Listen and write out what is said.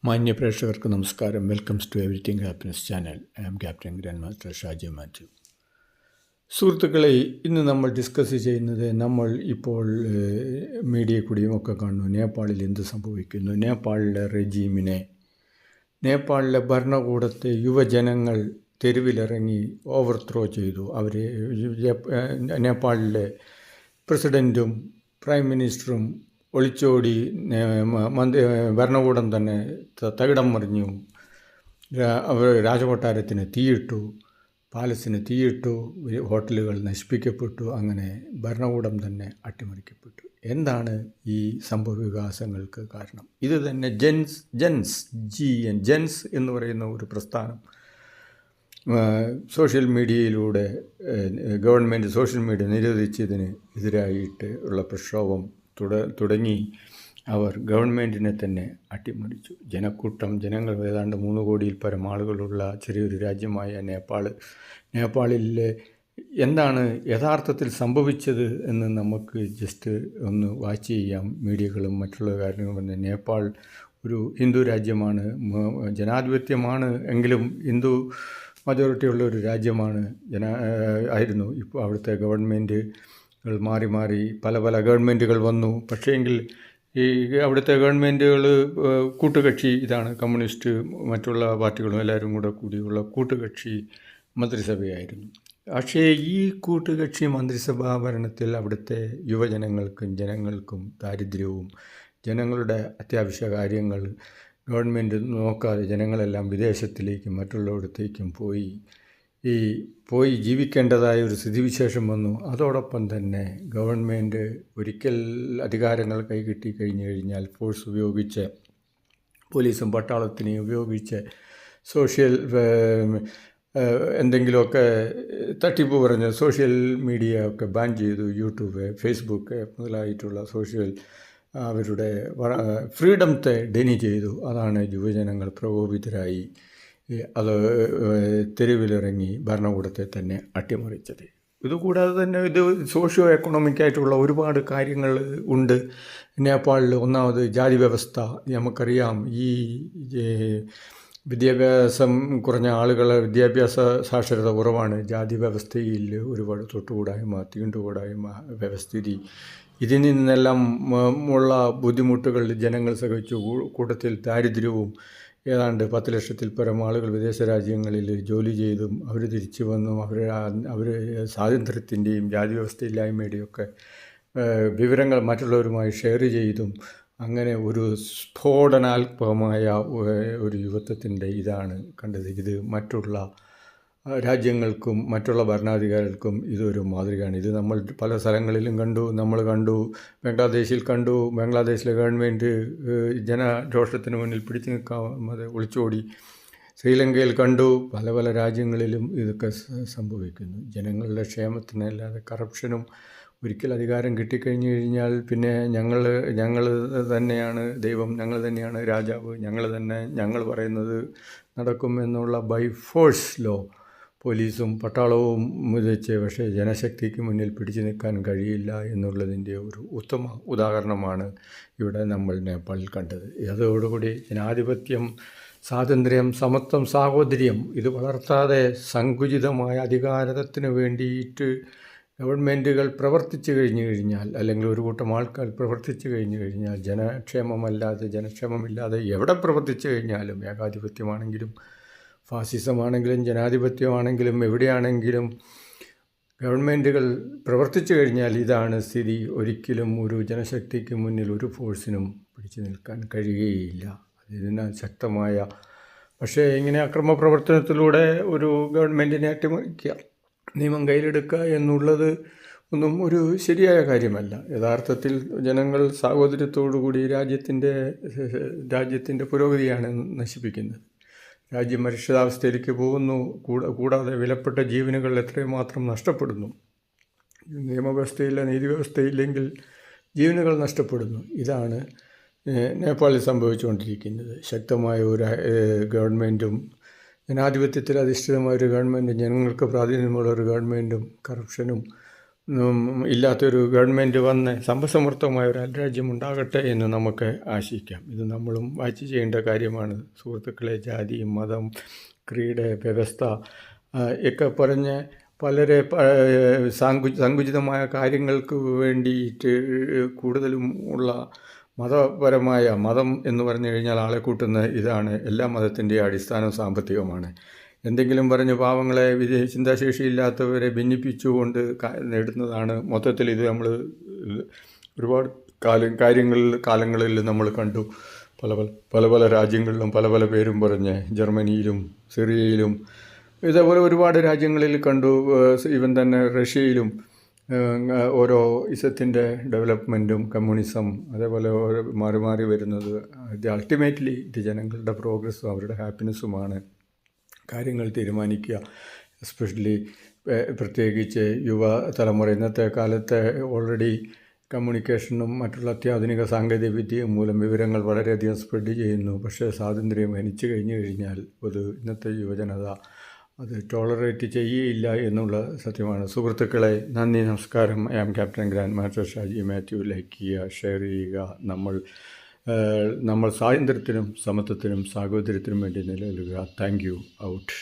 മാന്യ പ്രേക്ഷകർക്ക് നമസ്കാരം. Welcomes to everything happiness channel. I am captain grand master Shaji Mathew. സുഹൃത്തുക്കളെ, ഇന്ന് നമ്മൾ ഡിസ്കസ് ചെയ്യുന്നത് നമ്മൾ ഇപ്പോൾ മീഡിയ കൂടിയും ഒക്കെ കാണുന്നു. നേപ്പാളിൽ എന്ത് സംഭവിക്കുന്നു? നേപ്പാളിലെ റെജീമിനെ, നേപ്പാളിലെ ഭരണകൂടത്തെ യുവജനങ്ങൾ തെരുവിലിറങ്ങി ഓവർത്രോ ചെയ്തു. അവർ നേപ്പാളിലെ പ്രസിഡൻറ്റും പ്രൈം മിനിസ്റ്ററും ഒളിച്ചോടി, ഭരണകൂടം തന്നെ തകിടം മറിഞ്ഞു. അവർ രാജകൊട്ടാരത്തിന് തീയിട്ടു, പാലസിന് തീയിട്ടു, ഹോട്ടലുകൾ നശിപ്പിക്കപ്പെട്ടു. അങ്ങനെ ഭരണകൂടം തന്നെ അട്ടിമറിക്കപ്പെട്ടു. എന്താണ് ഈ സംഭവ വികാസങ്ങൾക്ക് കാരണം? ഇത് തന്നെ ജെൻസ് എന്ന് പറയുന്ന ഒരു പ്രസ്ഥാനം സോഷ്യൽ മീഡിയയിലൂടെ ഗവൺമെൻറ് സോഷ്യൽ മീഡിയ നിരോധിച്ചതിന് എതിരായിട്ട് ഉള്ള പ്രക്ഷോഭം തുടങ്ങി അവർ ഗവൺമെൻറ്റിനെ തന്നെ അട്ടിമറിച്ചു. ജനങ്ങൾ ഏതാണ്ട് 3 കോടിയിൽ പരം ആളുകളുള്ള ചെറിയൊരു രാജ്യമായ നേപ്പാളിൽ എന്താണ് യഥാർത്ഥത്തിൽ സംഭവിച്ചത് എന്ന് നമുക്ക് ജസ്റ്റ് ഒന്ന് വാച്ച് ചെയ്യാം. മീഡിയകളും മറ്റുള്ള കാര്യങ്ങളും. നേപ്പാൾ ഒരു ഹിന്ദു രാജ്യമാണ്, ജനാധിപത്യമാണ്, എങ്കിലും ഹിന്ദു മജോറിറ്റിയുള്ള ഒരു രാജ്യമാണ് ആയിരുന്നു. ഇപ്പോൾ അവിടുത്തെ ഗവൺമെൻറ്റുകൾ മാറി പല ഗവൺമെൻറ്റുകൾ വന്നു. പക്ഷേങ്കിൽ ഈ അവിടുത്തെ ഗവൺമെൻറ്റുകൾ കൂട്ടുകക്ഷി ഇതാണ്, കമ്മ്യൂണിസ്റ്റ് മറ്റുള്ള പാർട്ടികളും എല്ലാവരും കൂടിയുള്ള കൂട്ടുകക്ഷി മന്ത്രിസഭയായിരുന്നു. പക്ഷേ ഈ കൂട്ടുകക്ഷി മന്ത്രിസഭാ ഭരണത്തിൽ അവിടുത്തെ ജനങ്ങൾക്കും ദാരിദ്ര്യവും ജനങ്ങളുടെ അത്യാവശ്യ കാര്യങ്ങൾ ഗവൺമെൻറ് നോക്കാതെ ജനങ്ങളെല്ലാം വിദേശത്തിലേക്കും മറ്റുള്ളിടത്തേക്കും പോയി ജീവിക്കേണ്ടതായ ഒരു സ്ഥിതിവിശേഷം വന്നു. അതോടൊപ്പം തന്നെ ഗവൺമെൻറ് ഒരിക്കൽ അധികാരങ്ങൾ കൈകിട്ടി കഴിഞ്ഞു കഴിഞ്ഞാൽ ഫോഴ്സ് ഉപയോഗിച്ച്, പോലീസും പട്ടാളത്തിനെയും ഉപയോഗിച്ച് എന്തെങ്കിലുമൊക്കെ തട്ടിപ്പ് പറഞ്ഞ് സോഷ്യൽ മീഡിയ ഒക്കെ ബാൻ ചെയ്തു. യൂട്യൂബ്, ഫേസ്ബുക്ക് മുതലായിട്ടുള്ള അവരുടെ ഫ്രീഡത്തെ ഡെനി ചെയ്തു. അതാണ് യുവജനങ്ങൾ പ്രകോപിതരായി അത് തെരുവിലിറങ്ങി ഭരണകൂടത്തെ തന്നെ അട്ടിമറിച്ചത്. ഇതുകൂടാതെ തന്നെ ഇത് സോഷ്യോ എക്കണോമിക്കായിട്ടുള്ള ഒരുപാട് കാര്യങ്ങൾ ഉണ്ട് നേപ്പാളിൽ. ഒന്നാമത് ജാതി വ്യവസ്ഥ. നമുക്കറിയാം, ഈ വിദ്യാഭ്യാസം കുറഞ്ഞ ആളുകളെ വിദ്യാഭ്യാസ സാക്ഷരത കുറവാണ്. ജാതി വ്യവസ്ഥയിൽ ഒരുപാട് തൊട്ടുകൂടായ്മ, തീണ്ടുകൂടായ്മ വ്യവസ്ഥിതി, ഇതിൽ നിന്നെല്ലാം ഉള്ള ബുദ്ധിമുട്ടുകൾ ജനങ്ങൾ സഹിച്ചു. കൂട്ടത്തിൽ ദാരിദ്ര്യവും. ഏതാണ്ട് 10 ലക്ഷത്തിൽ പരം ആളുകൾ വിദേശ രാജ്യങ്ങളിൽ ജോലി ചെയ്തും അവർ തിരിച്ചു വന്നും അവർ സ്വാതന്ത്ര്യത്തിൻ്റെയും ജാതി വ്യവസ്ഥയില്ലായ്മയുടെയും ഒക്കെ വിവരങ്ങൾ മറ്റുള്ളവരുമായി ഷെയർ ചെയ്തും അങ്ങനെ ഒരു സ്ഫോടനാത്മകമായ ഒരു യുവത്വത്തിൻ്റെ ഇതാണ് കണ്ടത്. ഇത് മറ്റുള്ള രാജ്യങ്ങൾക്കും മറ്റുള്ള ഭരണാധികാരികൾക്കും ഇതൊരു മാതൃകയാണ്. ഇത് നമ്മൾ പല സ്ഥലങ്ങളിലും കണ്ടു. ബംഗ്ലാദേശിലെ ഗവൺമെൻറ് ജനരോഷത്തിന് മുന്നിൽ പിടിച്ചു നിൽക്കാതെ ഒളിച്ചോടി. ശ്രീലങ്കയിൽ കണ്ടു. പല രാജ്യങ്ങളിലും ഇതൊക്കെ സംഭവിക്കുന്നു. ജനങ്ങളുടെ ക്ഷേമത്തിനല്ലാതെ കറപ്ഷനും. ഒരിക്കൽ അധികാരം കിട്ടിക്കഴിഞ്ഞു കഴിഞ്ഞാൽ പിന്നെ ഞങ്ങൾ തന്നെയാണ് ദൈവം, ഞങ്ങൾ തന്നെയാണ് രാജാവ്, ഞങ്ങൾ പറയുന്നത് നടക്കും എന്നുള്ള ബൈ ഫോഴ്സ് ലോ പോലീസും പട്ടാളവും വെച്ച് പക്ഷേ ജനശക്തിക്ക് മുന്നിൽ പിടിച്ചു നിൽക്കാൻ കഴിയില്ല എന്നുള്ളതിൻ്റെ ഒരു ഉത്തമ ഉദാഹരണമാണ് ഇവിടെ നമ്മൾ നേപ്പാളിൽ കണ്ടത്. അതോടുകൂടി ജനാധിപത്യം, സ്വാതന്ത്ര്യം, സമത്വം, സാഹോദര്യം ഇത് വളർത്താതെ സങ്കുചിതമായ അധികാരത്തിന് വേണ്ടിയിട്ട് ഗവൺമെൻറ്റുകൾ പ്രവർത്തിച്ചു കഴിഞ്ഞാൽ, അല്ലെങ്കിൽ ഒരു കൂട്ടം ആൾക്കാർ പ്രവർത്തിച്ചു കഴിഞ്ഞാൽ, ജനക്ഷേമമില്ലാതെ എവിടെ പ്രവർത്തിച്ചു കഴിഞ്ഞാലും, ഏകാധിപത്യമാണെങ്കിലും ഫാസിസമാണെങ്കിലും ജനാധിപത്യമാണെങ്കിലും എവിടെയാണെങ്കിലും ഗവൺമെൻറ്റുകൾ പ്രവർത്തിച്ചു കഴിഞ്ഞാൽ ഇതാണ് സ്ഥിതി. ഒരിക്കലും ഒരു ജനശക്തിക്ക് മുന്നിൽ ഒരു ഫോഴ്സിനും പിടിച്ചു നിൽക്കാൻ കഴിയുകയില്ല. ഇതിനാൽ ശക്തമായ, പക്ഷേ ഇങ്ങനെ അക്രമ പ്രവർത്തനത്തിലൂടെ ഒരു ഗവൺമെൻറ്റിനെ അട്ടിമറിക്കുക, നിയമം കയ്യിലെടുക്കുക എന്നുള്ളത് ഒന്നും ഒരു ശരിയായ കാര്യമല്ല. യഥാർത്ഥത്തിൽ ജനങ്ങൾ സാഹോദര്യത്തോടുകൂടി രാജ്യത്തിൻ്റെ പുരോഗതിയാണ് നശിപ്പിക്കുന്നത്. രാജ്യം അരക്ഷിതാവസ്ഥയിലേക്ക് പോകുന്നു. കൂടാതെ വിലപ്പെട്ട ജീവനുകൾ എത്രമാത്രം നഷ്ടപ്പെടുന്നു. നിയമവ്യവസ്ഥയില്ല, നീതിവ്യവസ്ഥയില്ലെങ്കിൽ ജീവനുകൾ നഷ്ടപ്പെടുന്നു. ഇതാണ് നേപ്പാളിൽ സംഭവിച്ചുകൊണ്ടിരിക്കുന്നത്. ശക്തമായ ഒരു ഗവൺമെൻറ്റും ജനാധിപത്യത്തിൽ അധിഷ്ഠിതമായ ഒരു ഗവൺമെൻറ്റും ജനങ്ങൾക്ക് പ്രാതിനിധ്യമുള്ള ഒരു ഗവൺമെൻറ്റും കറപ്ഷനും ഇല്ലാത്തൊരു ഗവൺമെൻറ് വന്ന് സമ്പദ്സമൃദ്ധമായ ഒരു അയൽരാജ്യം ഉണ്ടാകട്ടെ എന്ന് നമുക്ക് ആശിക്കാം. ഇത് നമ്മളും വാച്ച് ചെയ്യേണ്ട കാര്യമാണ് സുഹൃത്തുക്കളെ. ജാതി, മതം, ക്രീഡ്, വ്യവസ്ഥ ഒക്കെ പറഞ്ഞ് വളരെ സങ്കുചിതമായ കാര്യങ്ങൾക്ക് വേണ്ടിയിട്ട് കൂടുതലും ഉള്ള മതപരമായ മതം എന്ന് പറഞ്ഞു കഴിഞ്ഞാൽ ആളെ കൂട്ടുന്ന ഇതാണ്. എല്ലാ മതത്തിൻ്റെയും അടിസ്ഥാനം സാമ്പത്തികമാണ്. എന്തെങ്കിലും പറഞ്ഞ് പാവങ്ങളെ ചിന്താശേഷിയില്ലാത്തവരെ ഭിന്നിപ്പിച്ചുകൊണ്ട് നേടുന്നതാണ് മൊത്തത്തിൽ. ഇത് നമ്മൾ ഒരുപാട് കാലങ്ങളിൽ നമ്മൾ കണ്ടു. പല പല രാജ്യങ്ങളിലും പല പല പേരും പറഞ്ഞ് ജർമ്മനിയിലും സിറിയയിലും ഇതേപോലെ ഒരുപാട് രാജ്യങ്ങളിൽ കണ്ടു. ഈവൻ തന്നെ റഷ്യയിലും ഓരോ ഇസത്തിൻ്റെ ഡെവലപ്മെൻറ്റും കമ്മ്യൂണിസം അതേപോലെ മാറി മാറി വരുന്നത്. ഇത് അൾട്ടിമേറ്റ്ലി ഇത് ജനങ്ങളുടെ പ്രോഗ്രസ്സും അവരുടെ ഹാപ്പിനെസ്സുമാണ് കാര്യങ്ങൾ തീരുമാനിക്കുക. എസ്പെഷ്യലി പ്രത്യേകിച്ച് യുവതലമുറ ഇന്നത്തെ കാലത്ത് ഓൾറെഡി കമ്മ്യൂണിക്കേഷനും മറ്റുള്ള അത്യാധുനിക സാങ്കേതിക വിദ്യയും മൂലം വിവരങ്ങൾ വളരെയധികം സ്പ്രെഡ് ചെയ്യുന്നു. പക്ഷേ സ്വാതന്ത്ര്യം ഹനിച്ചു കഴിഞ്ഞാൽ ഇന്നത്തെ യുവജനത അത് ടോളറേറ്റ് ചെയ്യുകയില്ല എന്നുള്ള സത്യമാണ്. സുഹൃത്തുക്കളെ, നന്ദി, നമസ്കാരം. I am captain grand master Shaji Mathew. Like ചെയ്യുക, ഷെയർ ചെയ്യുക. നമ്മൾ സ്വാതന്ത്ര്യത്തിനും സമത്വത്തിനും സാഹോദര്യത്തിനും വേണ്ടി നിലകൊള്ളുക. Thank you. ഔട്ട്.